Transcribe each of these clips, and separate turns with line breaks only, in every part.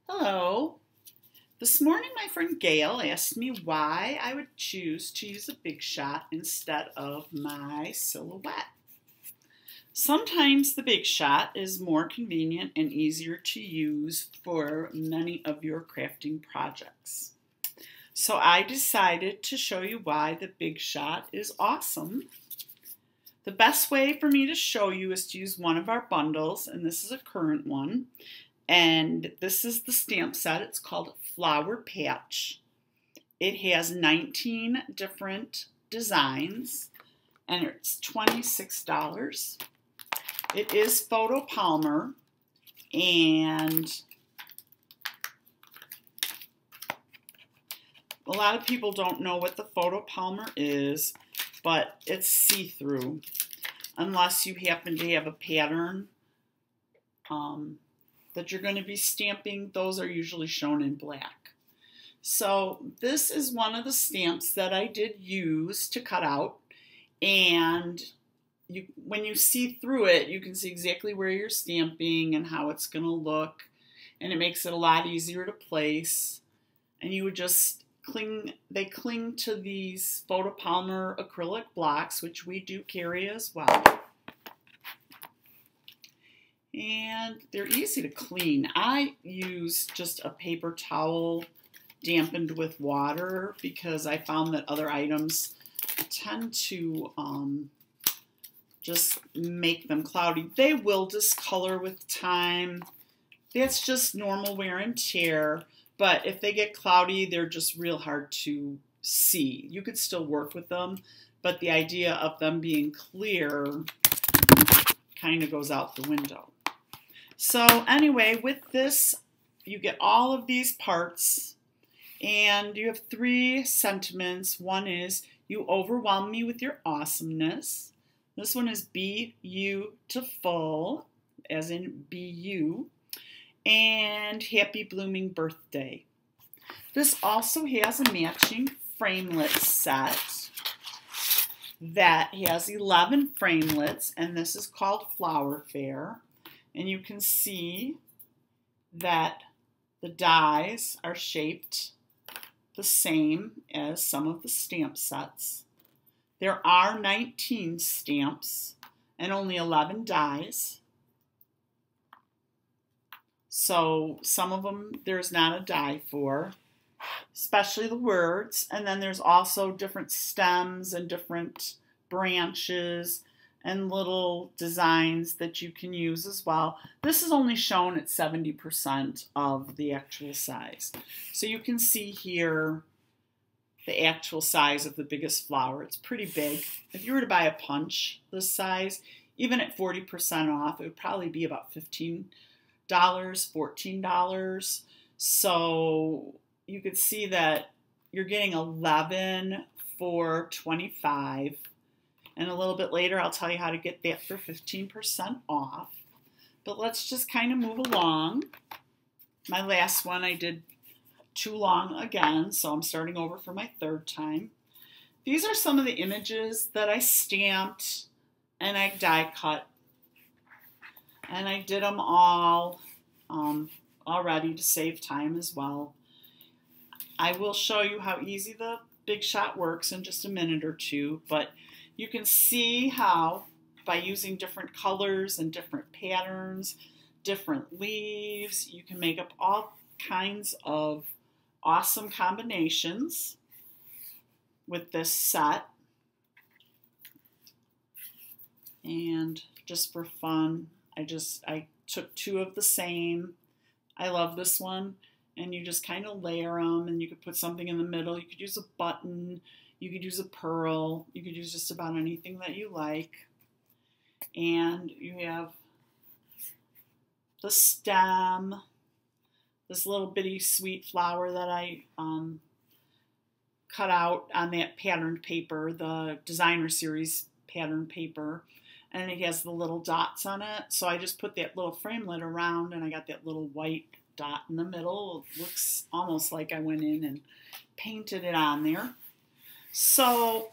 Hello. This morning my friend Gail asked me why I would choose to use a Big Shot instead of my Silhouette. Sometimes the Big Shot is more convenient and easier to use for many of your crafting projects. So I decided to show you why the Big Shot is awesome. The best way for me to show you is to use one of our bundles, and this is a current one. And this is the stamp set. It's called Flower Patch. It has 19 different designs, and it's $26. It is photopolymer, and a lot of people don't know what the photopolymer is, but it's see-through, unless you happen to have a pattern that you're going to be stamping. Those are usually shown in black. So this is one of the stamps that I did use to cut out, and when you see through it, you can see exactly where you're stamping and how it's going to look, and it makes it a lot easier to place. And you would just they cling to these photopolymer acrylic blocks, which we do carry as well. And they're easy to clean. I use just a paper towel dampened with water because I found that other items tend to just make them cloudy. They will discolor with time. That's just normal wear and tear. But if they get cloudy, they're just real hard to see. You could still work with them, but the idea of them being clear kind of goes out the window. So anyway, with this, you get all of these parts, and you have 3 sentiments. One is, you overwhelm me with your awesomeness. This one is beautiful, as in B-U, and happy blooming birthday. This also has a matching framelit set that has 11 framelits, and this is called Flower Fair. And you can see that the dies are shaped the same as some of the stamp sets. There are 19 stamps and only 11 dies. So some of them there's not a die for, especially the words. And then there's also different stems and different branches and little designs that you can use as well. This is only shown at 70% of the actual size. So you can see here the actual size of the biggest flower. It's pretty big. If you were to buy a punch this size, even at 40% off, it would probably be about $15, $14. So you could see that you're getting 11 for $25. And a little bit later, I'll tell you how to get that for 15% off. But let's just kind of move along. My last one, I did too long again, so I'm starting over for my 3rd time. These are some of the images that I stamped and I die cut. And I did them all already to save time as well. I will show you how easy the Big Shot works in just a minute or two, but you can see how by using different colors and different patterns, different leaves, you can make up all kinds of awesome combinations with this set. And just for fun, I took 2 of the same. I love this one. And you just kind of layer them, and you could put something in the middle. You could use a button. You could use a pearl. You could use just about anything that you like. And you have the stem, this little bitty sweet flower that I cut out on that patterned paper, the designer series patterned paper. And it has the little dots on it. So I just put that little framelit around, and I got that little white dot in the middle. It looks almost like I went in and painted it on there. So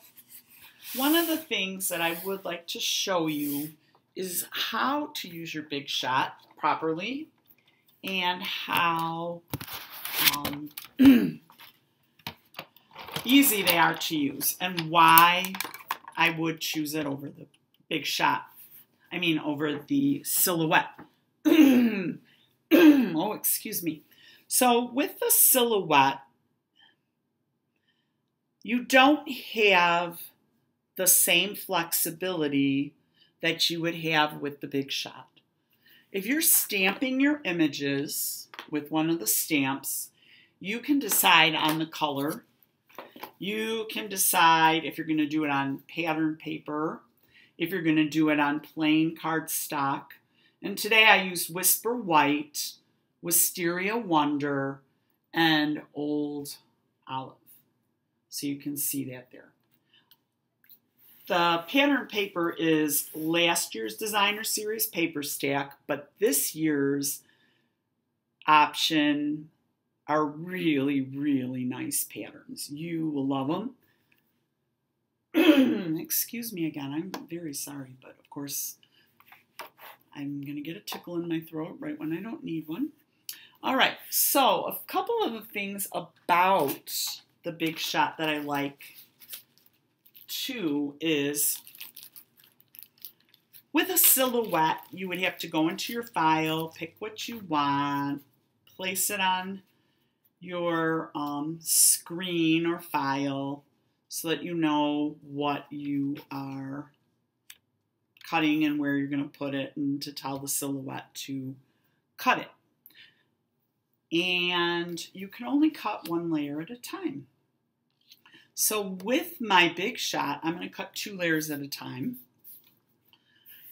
one of the things that I would like to show you is how to use your Big Shot properly and how easy they are to use, and why I would choose it over the Big Shot. I mean, over the Silhouette. Oh, excuse me. So with the Silhouette, you don't have the same flexibility that you would have with the Big Shot. If you're stamping your images with one of the stamps, you can decide on the color. You can decide if you're going to do it on pattern paper, if you're going to do it on plain cardstock. And today I used Whisper White, Wisteria Wonder, and Old Olive. So you can see that there. The pattern paper is last year's Designer Series paper stack, but this year's option are really, really nice patterns. You will love them. Excuse me again, I'm very sorry, but of course I'm going to get a tickle in my throat right when I don't need one. All right, so a couple of the things about the Big Shot that I like too is with a Silhouette, you would have to go into your file, pick what you want, place it on your screen or file so that you know what you are cutting and where you're going to put it, and to tell the Silhouette to cut it. And you can only cut one layer at a time. So with my Big Shot, I'm going to cut 2 layers at a time.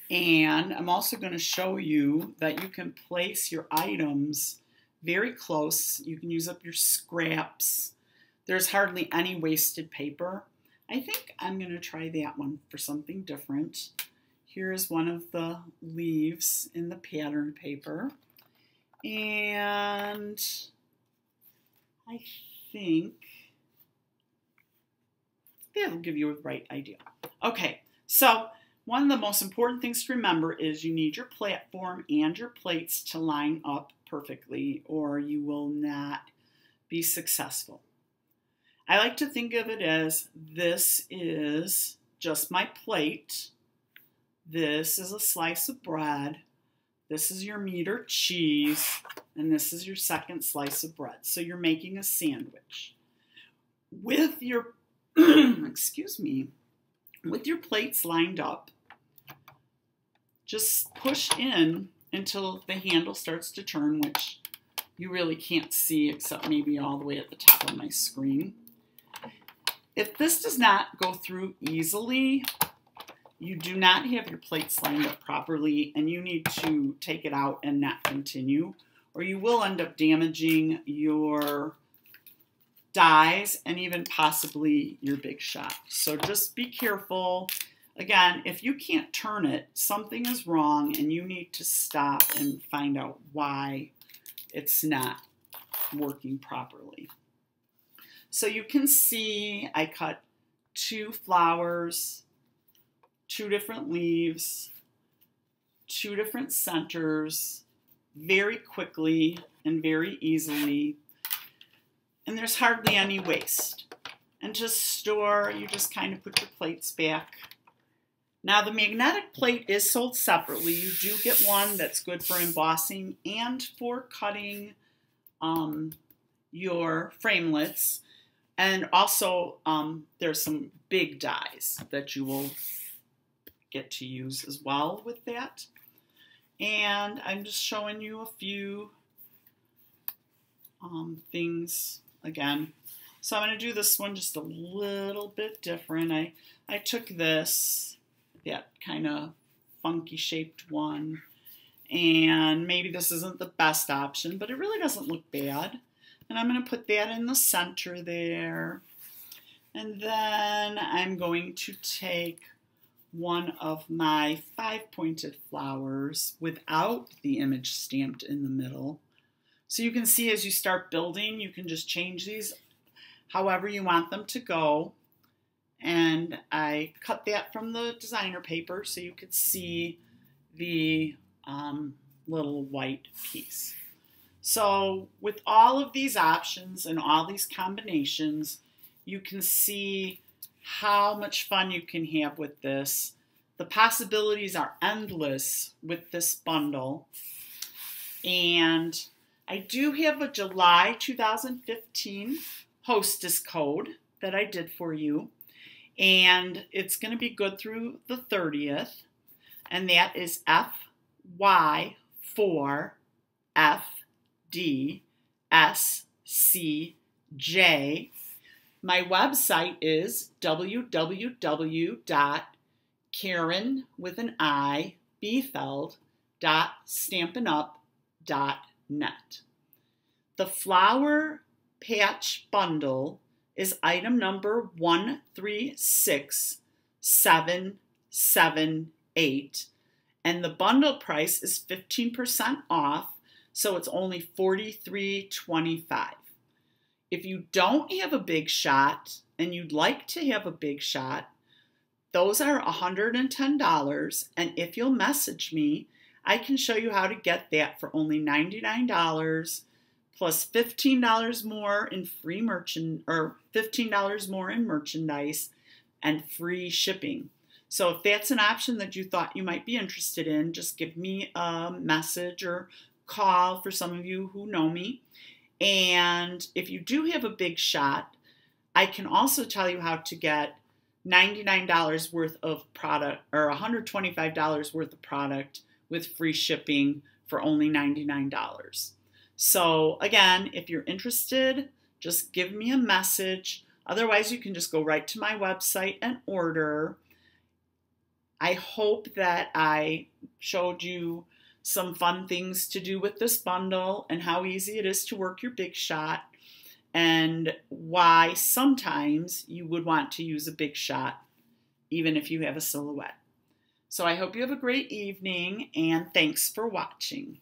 And I'm also going to show you that you can place your items very close. You can use up your scraps. There's hardly any wasted paper. I think I'm going to try that one for something different. Here's one of the leaves in the pattern paper. And I think that'll give you a right idea. Okay, so one of the most important things to remember is you need your platform and your plates to line up perfectly, or you will not be successful. I like to think of it as this is just my plate. This is a slice of bread. This is your meat or cheese. And this is your second slice of bread. So you're making a sandwich. With your, excuse me, with your plates lined up, just push in until the handle starts to turn, which you really can't see except maybe all the way at the top of my screen. If this does not go through easily, you do not have your plates lined up properly, and you need to take it out and not continue, or you will end up damaging your dies and even possibly your Big Shot. So just be careful. Again, if you can't turn it, something is wrong and you need to stop and find out why it's not working properly. So you can see I cut 2 flowers, 2 different leaves, 2 different centers very quickly and very easily. And there's hardly any waste. And to store, you just kind of put your plates back. Now the magnetic plate is sold separately. You do get one that's good for embossing and for cutting your framelits. And also there's some big dies that you will get to use as well with that. And I'm just showing you a few things again. So I'm going to do this one just a little bit different. I took this, that kind of funky shaped one, and maybe this isn't the best option, but it really doesn't look bad. And I'm going to put that in the center there. And then I'm going to take one of my 5-pointed flowers without the image stamped in the middle. So you can see as you start building, you can just change these however you want them to go. And I cut that from the designer paper so you could see the little white piece. So with all of these options and all these combinations, you can see how much fun you can have with this. The possibilities are endless with this bundle. And I do have a July 2015 hostess code that I did for you. And it's going to be good through the 30th. And that is FY4FDSCJ. My website is www.karenbeefeld.stampinup.net. The Flower Patch Bundle is item number 136778, and the bundle price is 15% off, so it's only $43.25. If you don't have a big shot and you'd like to have a big shot, those are $110, and if you'll message me, I can show you how to get that for only $99 plus $15 more in free $15 more in merchandise and free shipping. So if that's an option that you thought you might be interested in, just give me a message or call for some of you who know me. And if you do have a big shot, I can also tell you how to get $99 worth of product or $125 worth of product with free shipping for only $99. So again, if you're interested, just give me a message. Otherwise, you can just go right to my website and order. I hope that I showed you some fun things to do with this bundle and how easy it is to work your big shot and why sometimes you would want to use a big shot even if you have a silhouette. So I hope you have a great evening and thanks for watching.